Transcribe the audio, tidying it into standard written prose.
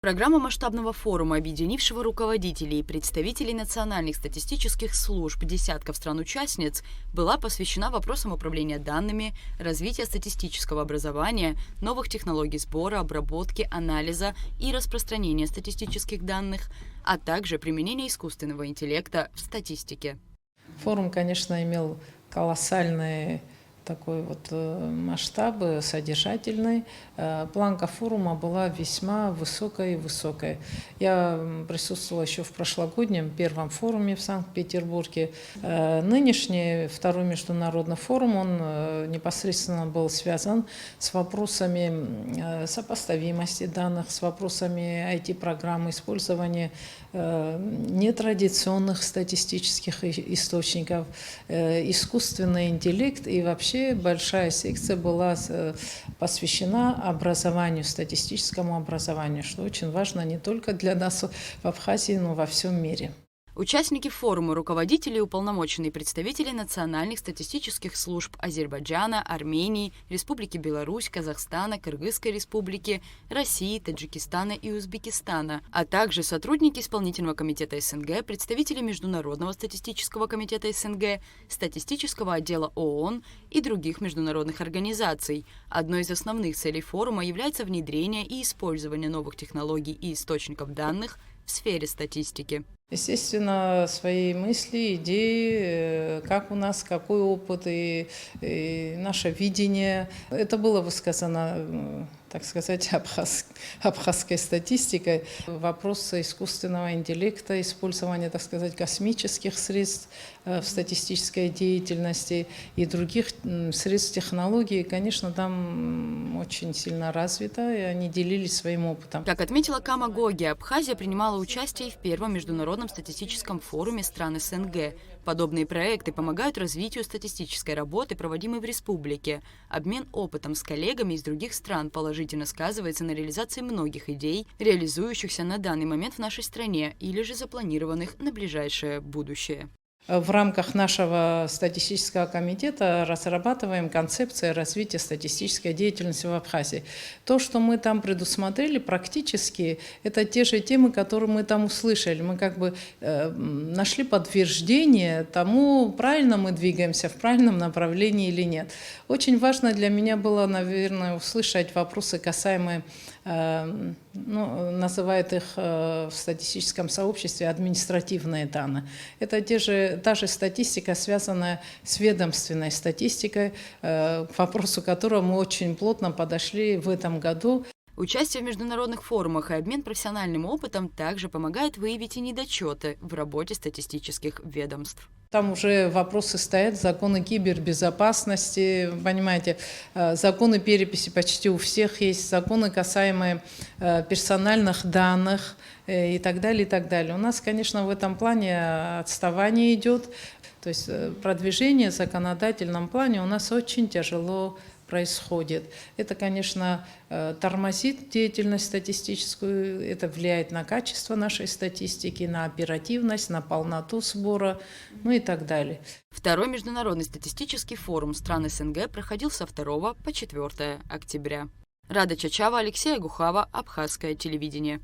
Программа масштабного форума, объединившего руководителей и представителей национальных статистических служб десятков стран-участниц, была посвящена вопросам управления данными, развития статистического образования, новых технологий сбора, обработки, анализа и распространения статистических данных, а также применения искусственного интеллекта в статистике. Форум, конечно, имел колоссальный такой вот масштаб, содержательный. Планка форума была весьма высокой. Я присутствовала еще в прошлогоднем первом форуме в Санкт-Петербурге. Нынешний второй международный форум, он непосредственно был связан с вопросами сопоставимости данных, с вопросами IT-программ, использования нетрадиционных статистических источников, искусственный интеллект, и вообще большая секция была посвящена образованию, статистическому образованию, что очень важно не только для нас в Абхазии, но во всем мире. Участники форума – руководители и уполномоченные представители национальных статистических служб Азербайджана, Армении, Республики Беларусь, Казахстана, Кыргызской республики, России, Таджикистана и Узбекистана, а также сотрудники Исполнительного комитета СНГ, представители Международного статистического комитета СНГ, статистического отдела ООН и других международных организаций. Одной из основных целей форума является внедрение и использование новых технологий и источников данных в сфере статистики. Естественно, свои мысли, идеи, как у нас, какой опыт и наше видение. Это было высказано, так сказать, абхазской статистикой. Вопросы искусственного интеллекта, использование, так сказать, космических средств в статистической деятельности и других средств технологий, конечно, там очень сильно развито, и они делились своим опытом. Как отметила Кама Гоги, Абхазия принимала участие в первом международном статистическом форуме стран СНГ. Подобные проекты помогают развитию статистической работы, проводимой в республике. Обмен опытом с коллегами из других стран положительно сказывается на реализации многих идей, реализующихся на данный момент в нашей стране или же запланированных на ближайшее будущее. В рамках нашего статистического комитета разрабатываем концепцию развития статистической деятельности в Абхазии. То, что мы там предусмотрели, практически это те же темы, которые мы там услышали. Мы как бы нашли подтверждение тому, правильно мы двигаемся, в правильном направлении или нет. Очень важно для меня было, наверное, услышать вопросы, касаемые, называют их в статистическом сообществе административные данные. Это та же статистика, связанная с ведомственной статистикой, к вопросу которого мы очень плотно подошли в этом году. Участие в международных форумах и обмен профессиональным опытом также помогает выявить и недочеты в работе статистических ведомств. Там уже вопросы стоят, законы кибербезопасности, понимаете, законы переписи почти у всех есть, законы, касаемые персональных данных и так далее, и так далее. У нас, конечно, в этом плане отставание идет, то есть продвижение в законодательном плане у нас очень тяжело происходит. Это, конечно, тормозит деятельность статистическую, это влияет на качество нашей статистики, на оперативность, на полноту сбора, ну и так далее. Второй международный статистический форум стран СНГ проходил со 2 по 4 октября. Рада Чачава, Алексей Агухава, Абхазское телевидение.